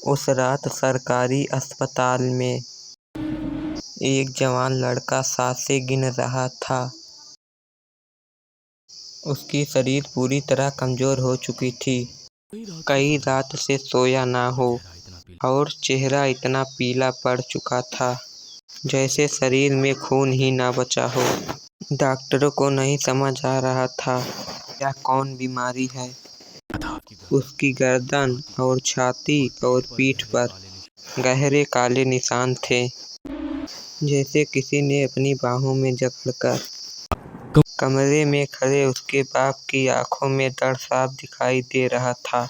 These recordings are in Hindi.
उस रात सरकारी अस्पताल में एक जवान लड़का सांसें गिन रहा था। उसकी शरीर पूरी तरह कमजोर हो चुकी थी। कई रात से सोया ना हो और चेहरा इतना पीला पड़ चुका था जैसे शरीर में खून ही ना बचा हो। डॉक्टरों को नहीं समझ आ रहा था यह कौन बीमारी है। उसकी गर्दन और छाती और पीठ पर गहरे काले निशान थे, जैसे किसी ने अपनी बाहों में जकड़कर। कमरे में खड़े उसके बाप की आंखों में दर्द साफ दिखाई दे रहा था।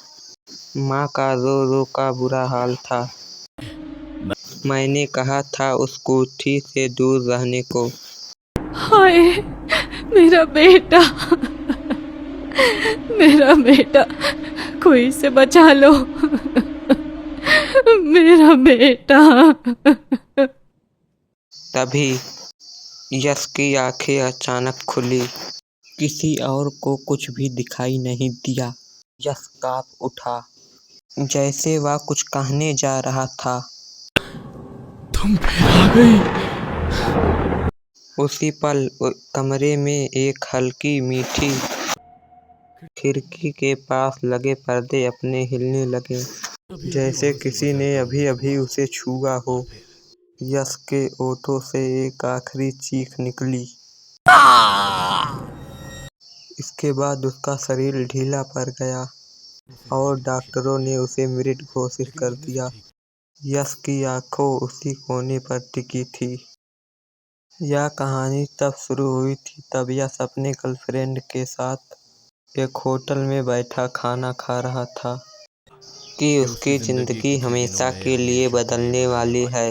माँ का रो रो का बुरा हाल था। मैंने कहा था उस कोठी से दूर रहने को। हाय मेरा बेटा, मेरा बेटा, कोई इसे बचा लो, मेरा बेटा। तभी यश की आंखें अचानक खुली। किसी और को कुछ भी दिखाई नहीं दिया। यश कांप उठा, जैसे वह कुछ कहने जा रहा था। तुम फिर आ गई। उसी पल कमरे में एक हल्की मीठी खिड़की के पास लगे पर्दे अपने हिलने लगे, जैसे किसी ने अभी अभी उसे छुआ हो। यश के ओठों से एक आखिरी चीख निकली। इसके बाद उसका शरीर ढीला पड़ गया और डॉक्टरों ने उसे मृत घोषित कर दिया। यश की आंखें उसी कोने पर टिकी थी। यह कहानी तब शुरू हुई थी तब यश अपने गर्लफ्रेंड के साथ एक होटल में बैठा खाना खा रहा था कि उसकी जिंदगी हमेशा के लिए बदलने वाली है।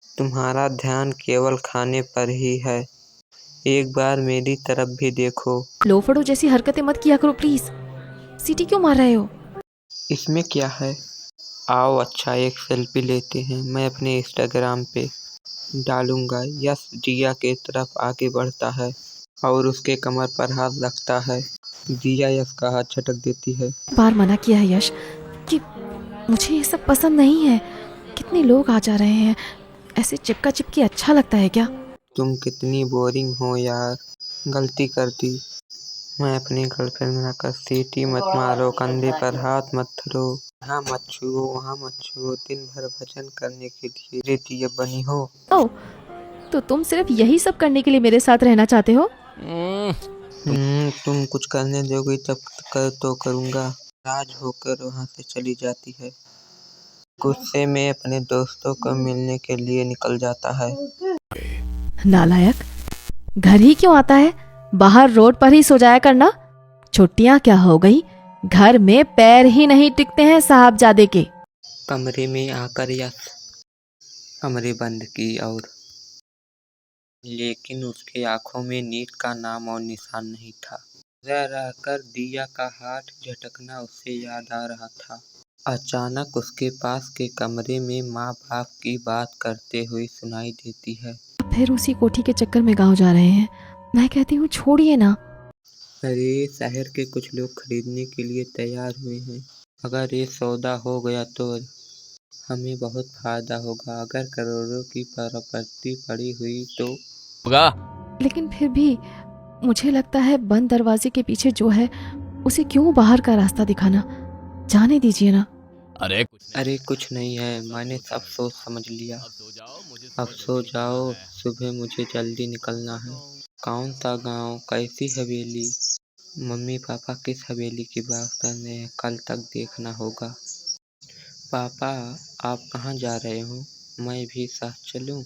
तुम्हारा ध्यान केवल खाने पर ही है। एक बार मेरी तरफ भी देखो। लोफड़ों जैसी हरकतें मत किया करो प्लीज। सीटी क्यों मार रहे हो? इसमें क्या है? आओ अच्छा एक सेल्फी लेते हैं, मैं अपने इंस्टाग्राम पे डालूंगा। यश दिया के तरफ आगे बढ़ता है और उसके कमर पर हाथ रखता है। दिया यश का हाथ झटक देती है। बार मना किया है यश कि मुझे ये सब पसंद नहीं है। कितने लोग आ जा रहे हैं, ऐसे चिपका चिपकी अच्छा लगता है क्या? तुम कितनी बोरिंग हो यार। गलती कर दी। मैं अपनी गर्लफ्रेंड बनाकर सीटी मत मारो, कंधे पर हाथ मत धरो, यहाँ मत छुओ वहाँ मत छुओ, दिन भर भजन करने के लिए रेडियो बनी हो। ओ, तो तुम सिर्फ यही सब करने के लिए मेरे साथ रहना चाहते हो? तुम कुछ करने दोगी तब कर तो करूँगा। नाराज होकर वहाँ से चली जाती है। गुस्से में अपने दोस्तों को मिलने के लिए निकल जाता है। नालायक, घर ही क्यों आता है? बाहर रोड पर ही सो जाया करना। छुट्टियां क्या हो गई, घर में पैर ही नहीं टिकते हैं साहबजादे के। कमरे में आकर यश कमरे बंद की और लेकिन उसके आंखों में नींद का नाम और निशान नहीं था। रह रहकर दिया का हाथ झटकना उसे याद आ रहा था। अचानक उसके पास के कमरे में माँ बाप की बात करते हुए सुनाई देती है। फिर उसी कोठी के चक्कर में गांव जा रहे हैं। मैं कहती हूँ छोड़िए ना। अरे शहर के कुछ लोग खरीदने के लिए तैयार हुए हैं। अगर ये सौदा हो गया तो हमें बहुत फायदा होगा। अगर करोड़ों की प्रॉपर्टी पड़ी हुई तो होगा। लेकिन फिर भी मुझे लगता है बंद दरवाजे के पीछे जो है उसे क्यों बाहर का रास्ता दिखाना। जाने दीजिए ना। अरे कुछ नहीं है, मैंने सब सोच समझ लिया। अब सो जाओ, सुबह मुझे जल्दी निकलना है। कौन सा गांव, कैसी हवेली? मम्मी पापा किस हवेली की बात कर रहे हैं, कल तक देखना होगा। पापा आप कहाँ जा रहे हो? मैं भी साथ चलूं?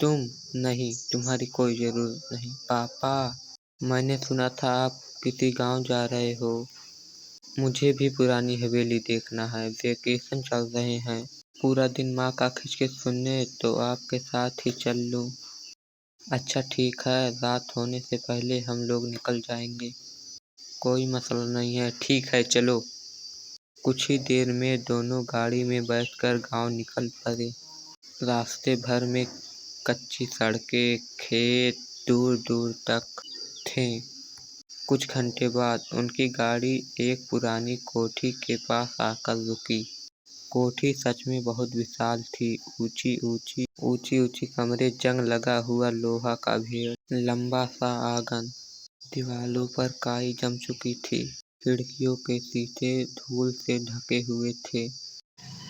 तुम नहीं, तुम्हारी कोई ज़रूरत नहीं। पापा मैंने सुना था आप किसी गांव जा रहे हो। मुझे भी पुरानी हवेली देखना है। वेकेशन चल रहे हैं, पूरा दिन माँ का खिचखिच सुनने, तो आपके साथ ही चल लूं। अच्छा ठीक है, रात होने से पहले हम लोग निकल जाएंगे। कोई मसला नहीं है, ठीक है चलो। कुछ ही देर में दोनों गाड़ी में बैठकर गांव निकल पड़े। रास्ते भर में कच्ची सड़कें, खेत दूर दूर तक थे। कुछ घंटे बाद उनकी गाड़ी एक पुरानी कोठी के पास आकर रुकी। कोठी सच में बहुत विशाल थी। ऊंची कमरे, जंग लगा हुआ लोहा का भेड़, लंबा सा आंगन, दीवालों पर काई जम चुकी थी, खिड़कियों के शीशे धूल से ढके हुए थे।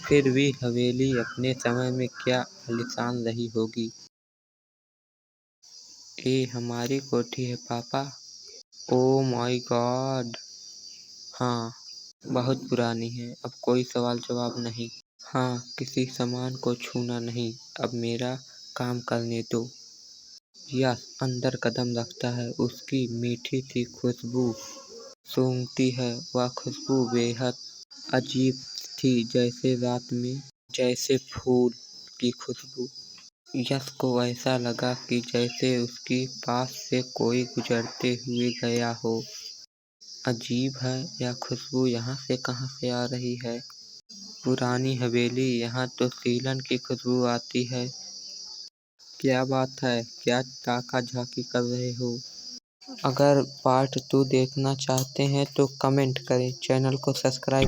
फिर भी हवेली अपने समय में क्या आलीशान रही होगी। ये हमारी कोठी है पापा। Oh my God. हाँ, बहुत पुरानी है। अब कोई सवाल जवाब नहीं। हाँ, किसी सामान को छूना नहीं। अब मेरा काम करने दो। यश अंदर कदम रखता है। उसकी मीठी सी खुशबू सूंघती है। वह खुशबू बेहद अजीब थी, जैसे रात में जैसे फूल की खुशबू। यश को ऐसा लगा कि जैसे उसके पास से कोई गुजरते हुए गया हो। अजीब है, यह खुशबू यहाँ से कहाँ से आ रही है? पुरानी हवेली, यहाँ तो सीलन की खुशबू आती है। क्या बात है? क्या ताका झाकी कर रहे हो? अगर पार्ट 2 देखना चाहते हैं तो कमेंट करें, चैनल को सब्सक्राइब